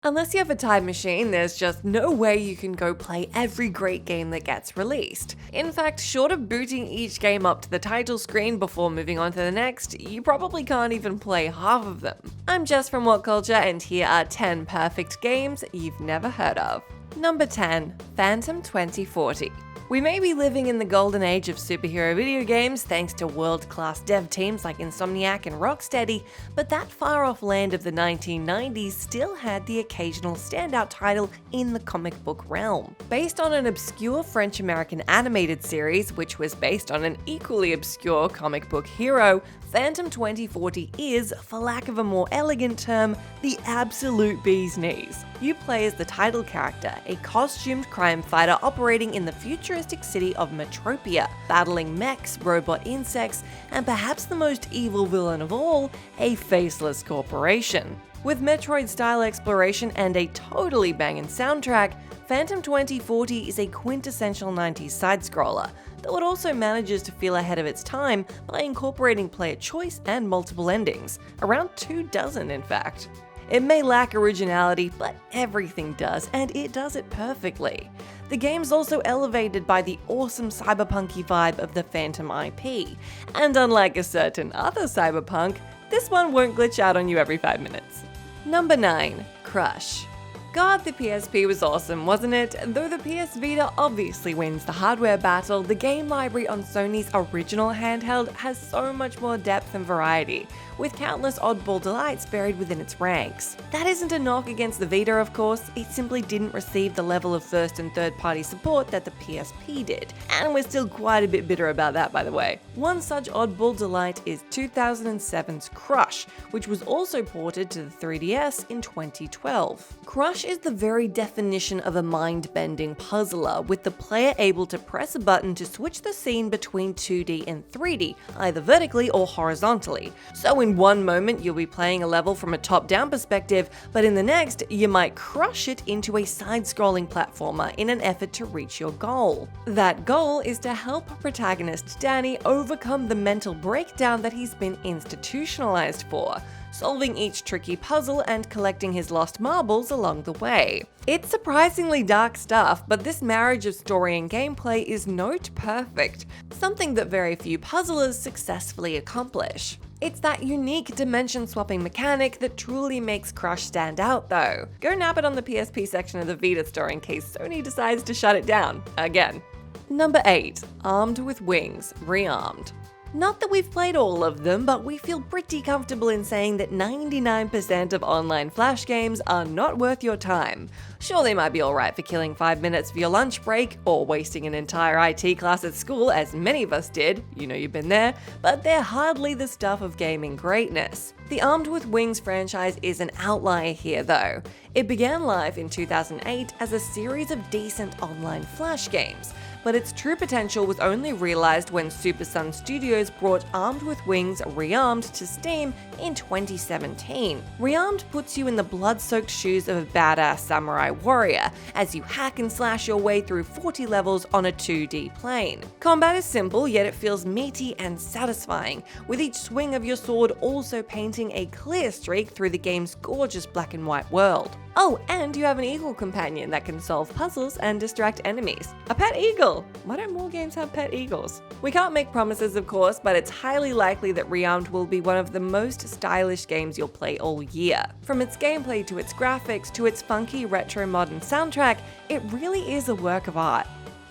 Unless you have a time machine, there's just no way you can go play every great game that gets released. In fact, short of booting each game up to the title screen before moving on to the next, you probably can't even play half of them. I'm Jess from WhatCulture, and here are 10 perfect games you've never heard of. Number 10. Phantom 2040. We may be living in the golden age of superhero video games thanks to world-class dev teams like Insomniac and Rocksteady, but that far-off land of the 1990s still had the occasional standout title in the comic book realm. Based on an obscure French-American animated series, which was based on an equally obscure comic book hero, Phantom 2040 is, for lack of a more elegant term, the absolute bee's knees. You play as the title character, a costumed crime fighter operating in the futuristic city of Metropia, battling mechs, robot insects, and perhaps the most evil villain of all, a faceless corporation. With Metroid-style exploration and a totally banging soundtrack, Phantom 2040 is a quintessential 90s side-scroller, though it also manages to feel ahead of its time by incorporating player choice and multiple endings, around 24 in fact. It may lack originality, but everything does, and it does it perfectly. The game's also elevated by the awesome cyberpunky vibe of the Phantom IP, and unlike a certain other cyberpunk, this one won't glitch out on you every 5 minutes. Number 9. Crush. God, the PSP was awesome, wasn't it? Though the PS Vita obviously wins the hardware battle, the game library on Sony's original handheld has so much more depth and variety, with countless oddball delights buried within its ranks. That isn't a knock against the Vita, of course, it simply didn't receive the level of first and third party support that the PSP did, and we're still quite a bit bitter about that, by the way. One such oddball delight is 2007's Crush, which was also ported to the 3DS in 2012. Crush is the very definition of a mind-bending puzzler, with the player able to press a button to switch the scene between 2D and 3D, either vertically or horizontally. So in one moment you'll be playing a level from a top-down perspective, but in the next you might crush it into a side-scrolling platformer in an effort to reach your goal. That goal is to help protagonist Danny overcome the mental breakdown that he's been institutionalized for, solving each tricky puzzle and collecting his lost marbles along the way. It's surprisingly dark stuff, but this marriage of story and gameplay is note perfect, something that very few puzzlers successfully accomplish. It's that unique dimension-swapping mechanic that truly makes Crush stand out though. Go nab it on the PSP section of the Vita store in case Sony decides to shut it down again. Number 8. Armed with Wings, Rearmed. Not that we've played all of them, but we feel pretty comfortable in saying that 99% of online Flash games are not worth your time. Sure, they might be alright for killing 5 minutes for your lunch break, or wasting an entire IT class at school, as many of us did, you know you've been there, but they're hardly the stuff of gaming greatness. The Armed with Wings franchise is an outlier here though. It began life in 2008 as a series of decent online Flash games, but its true potential was only realized when Super Sun Studios brought Armed with Wings Rearmed to Steam in 2017. Rearmed puts you in the blood-soaked shoes of a badass samurai warrior as you hack and slash your way through 40 levels on a 2D plane. Combat is simple, yet it feels meaty and satisfying, with each swing of your sword also painting a clear streak through the game's gorgeous black and white world. Oh, and you have an eagle companion that can solve puzzles and distract enemies. A pet eagle! Why don't more games have pet eagles? We can't make promises, of course, but it's highly likely that Rearmed will be one of the most stylish games you'll play all year. From its gameplay to its graphics to its funky retro modern soundtrack, it really is a work of art.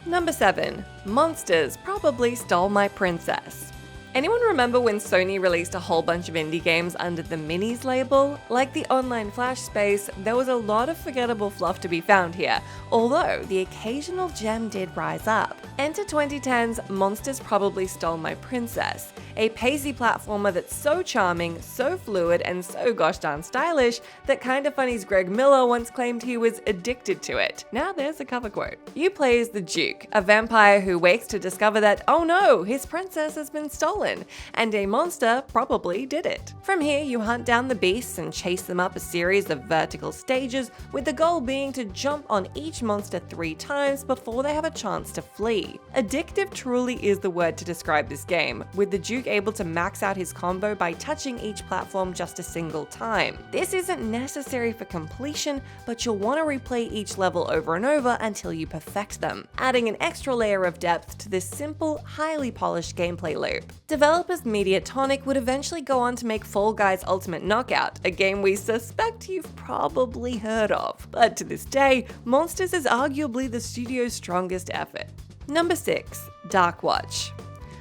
Number 7. Monsters Probably Stole My Princess. Anyone remember when Sony released a whole bunch of indie games under the Minis label? Like the online Flash space, there was a lot of forgettable fluff to be found here, although the occasional gem did rise up. Enter 2010's Monsters Probably Stole My Princess, a pacey platformer that's so charming, so fluid, and so gosh darn stylish that Kinda Funny's Greg Miller once claimed he was addicted to it. Now there's a cover quote. You play as the Duke, a vampire who wakes to discover that, oh no, his princess has been stolen, and a monster probably did it. From here, you hunt down the beasts and chase them up a series of vertical stages, with the goal being to jump on each monster 3 times before they have a chance to flee. Addictive truly is the word to describe this game, with the Duke able to max out his combo by touching each platform just a single time. This isn't necessary for completion, but you'll want to replay each level over and over until you perfect them, adding an extra layer of depth to this simple, highly polished gameplay loop. Developers Mediatonic would eventually go on to make Fall Guys Ultimate Knockout, a game we suspect you've probably heard of, but to this day, Monsters is arguably the studio's strongest effort. Number 6. DARKWATCH.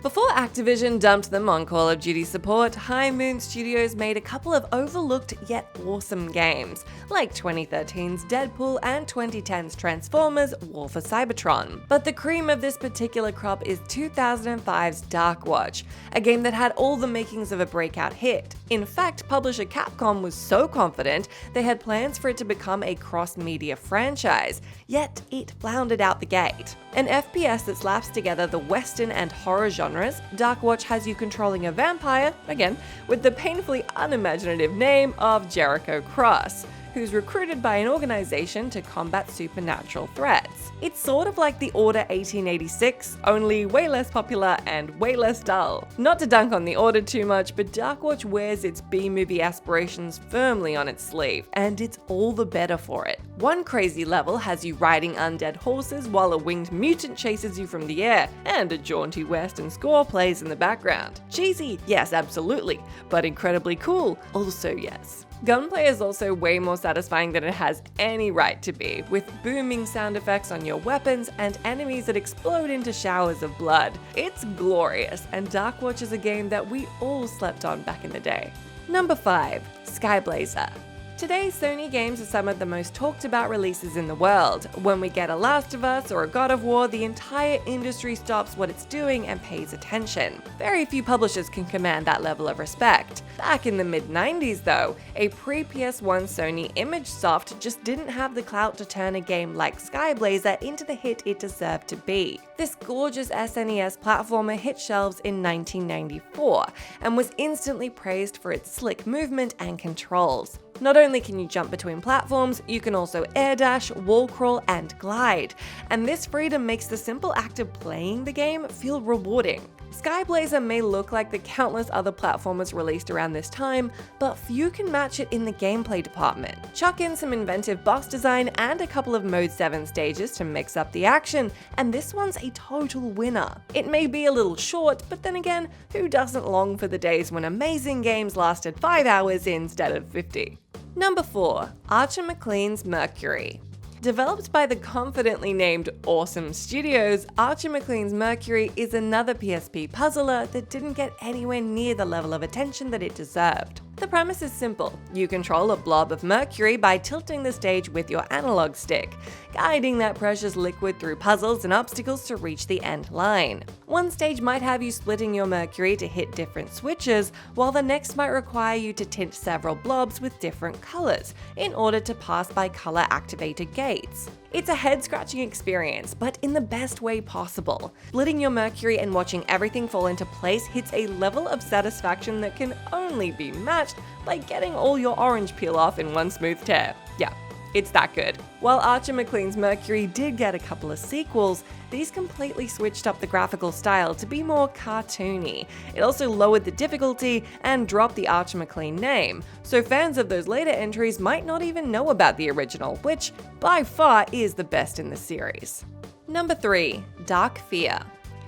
Before Activision dumped them on Call of Duty support, High Moon Studios made a couple of overlooked yet awesome games, like 2013's Deadpool and 2010's Transformers War for Cybertron. But the cream of this particular crop is 2005's DARKWATCH, a game that had all the makings of a breakout hit. In fact, publisher Capcom was so confident they had plans for it to become a cross-media franchise, yet it floundered out the gate. An FPS that slaps together the Western and horror genres, DARKWATCH has you controlling a vampire, again, with the painfully unimaginative name of Jericho Cross, who's recruited by an organization to combat supernatural threats. It's sort of like the Order 1886, only way less popular and way less dull. Not to dunk on the Order too much, but DARKWATCH wears its B-movie aspirations firmly on its sleeve, and it's all the better for it. One crazy level has you riding undead horses while a winged mutant chases you from the air, and a jaunty western score plays in the background. Cheesy? Yes, absolutely, but incredibly cool? Also yes. Gunplay is also way more satisfying than it has any right to be, with booming sound effects on your weapons and enemies that explode into showers of blood. It's glorious, and DARKWATCH is a game that we all slept on back in the day. Number 5. Skyblazer. Today, Sony games are some of the most talked about releases in the world. When we get a Last of Us or a God of War, the entire industry stops what it's doing and pays attention. Very few publishers can command that level of respect. Back in the mid-90s though, a pre-PS1 Sony ImageSoft just didn't have the clout to turn a game like Skyblazer into the hit it deserved to be. This gorgeous SNES platformer hit shelves in 1994 and was instantly praised for its slick movement and controls. Not only can you jump between platforms, you can also air dash, wall crawl, and glide, and this freedom makes the simple act of playing the game feel rewarding. Skyblazer may look like the countless other platformers released around this time, but few can match it in the gameplay department. Chuck in some inventive boss design and a couple of Mode 7 stages to mix up the action, and this one's a total winner. It may be a little short, but then again, who doesn't long for the days when amazing games lasted 5 hours instead of 50? Number 4. MACLEAN'S MERCURY. Developed by the confidently named Awesome Studios, MACLEAN'S MERCURY is another PSP puzzler that didn't get anywhere near the level of attention that it deserved. The premise is simple. You control a blob of mercury by tilting the stage with your analog stick, guiding that precious liquid through puzzles and obstacles to reach the end line. One stage might have you splitting your mercury to hit different switches, while the next might require you to tint several blobs with different colors in order to pass by color-activated gates. It's a head-scratching experience, but in the best way possible. Splitting your mercury and watching everything fall into place hits a level of satisfaction that can only be matched by getting all your orange peel off in one smooth tear. Yeah, it's that good. While MACLEAN'S MERCURY did get a couple of sequels, these completely switched up the graphical style to be more cartoony. It also lowered the difficulty and dropped the MACLEAN name, so fans of those later entries might not even know about the original, which by far is the best in the series. Number 3. Dark Fear.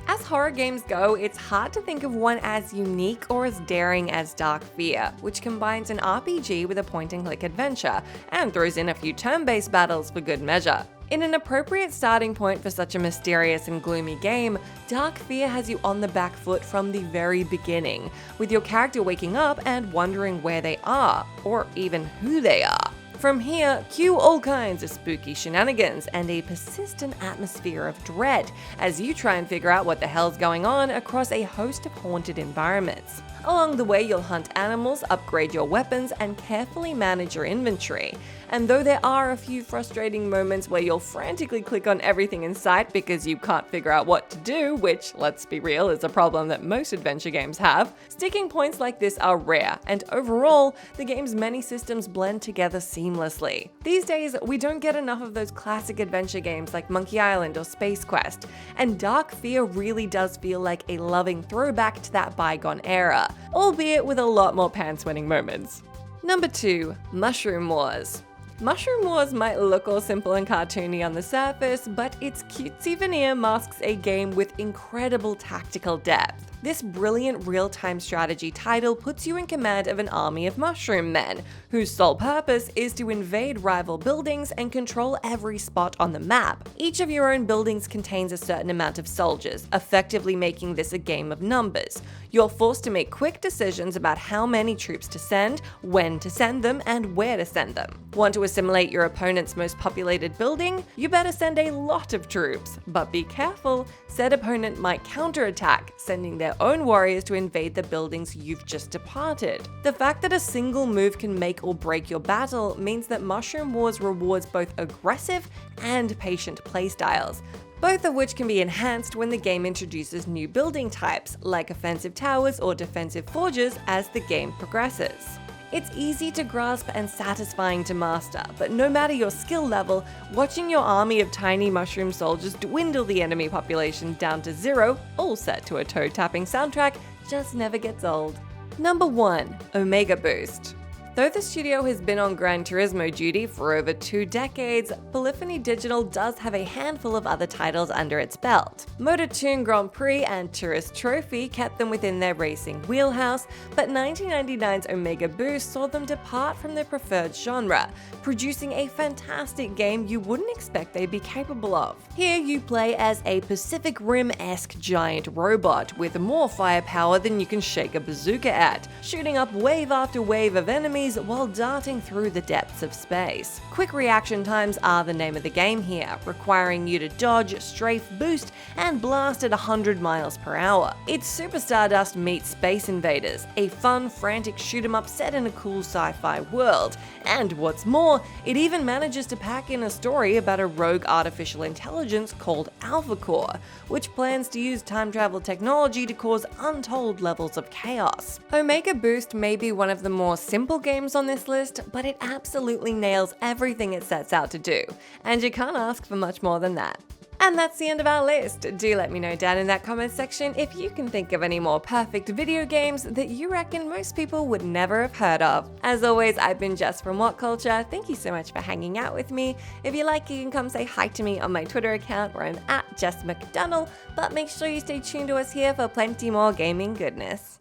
As horror games go, it's hard to think of one as unique or as daring as Dark Fear, which combines an RPG with a point-and-click adventure, and throws in a few turn-based battles for good measure. In an appropriate starting point for such a mysterious and gloomy game, Dark Fear has you on the back foot from the very beginning, with your character waking up and wondering where they are, or even who they are. From here, cue all kinds of spooky shenanigans and a persistent atmosphere of dread as you try and figure out what the hell's going on across a host of haunted environments. Along the way, you'll hunt animals, upgrade your weapons, and carefully manage your inventory. And though there are a few frustrating moments where you'll frantically click on everything in sight because you can't figure out what to do, which, let's be real, is a problem that most adventure games have, sticking points like this are rare, and overall, the game's many systems blend together seamlessly. These days, we don't get enough of those classic adventure games like Monkey Island or Space Quest, and Dark Fear really does feel like a loving throwback to that bygone era, albeit with a lot more pants-winning moments. Number 2. Mushroom Wars. Mushroom Wars might look all simple and cartoony on the surface, but its cutesy veneer masks a game with incredible tactical depth. This brilliant real-time strategy title puts you in command of an army of mushroom men, whose sole purpose is to invade rival buildings and control every spot on the map. Each of your own buildings contains a certain amount of soldiers, effectively making this a game of numbers. You're forced to make quick decisions about how many troops to send, when to send them, and where to send them. Want to assimilate your opponent's most populated building? You better send a lot of troops. But be careful, said opponent might counterattack, sending their own warriors to invade the buildings you've just departed. The fact that a single move can make or break your battle means that Mushroom Wars rewards both aggressive and patient playstyles, both of which can be enhanced when the game introduces new building types, like offensive towers or defensive forges, as the game progresses. It's easy to grasp and satisfying to master, but no matter your skill level, watching your army of tiny mushroom soldiers dwindle the enemy population down to 0, all set to a toe-tapping soundtrack, just never gets old. Number 1. Omega Boost. Though the studio has been on Gran Turismo duty for over 2 decades, Polyphony Digital does have a handful of other titles under its belt. Motor2 Grand Prix and Tourist Trophy kept them within their racing wheelhouse, but 1999's Omega Boost saw them depart from their preferred genre, producing a fantastic game you wouldn't expect they'd be capable of. Here you play as a Pacific Rim-esque giant robot with more firepower than you can shake a bazooka at, shooting up wave after wave of enemies while darting through the depths of space. Quick reaction times are the name of the game here, requiring you to dodge, strafe, boost, and blast at 100 miles per hour. It's Super Stardust meets Space Invaders, a fun, frantic shoot-'em-up set in a cool sci-fi world. And what's more, it even manages to pack in a story about a rogue artificial intelligence called Alpha Core, which plans to use time travel technology to cause untold levels of chaos. Omega Boost may be one of the more simple games on this list, but it absolutely nails everything it sets out to do, and you can't ask for much more than that. And that's the end of our list. Do let me know down in that comment section if you can think of any more perfect video games that you reckon most people would never have heard of. As always, I've been Jess from WhatCulture. Thank you so much for hanging out with me. If you like, you can come say hi to me on my Twitter account where I'm at Jess McDonnell, but make sure you stay tuned to us here for plenty more gaming goodness.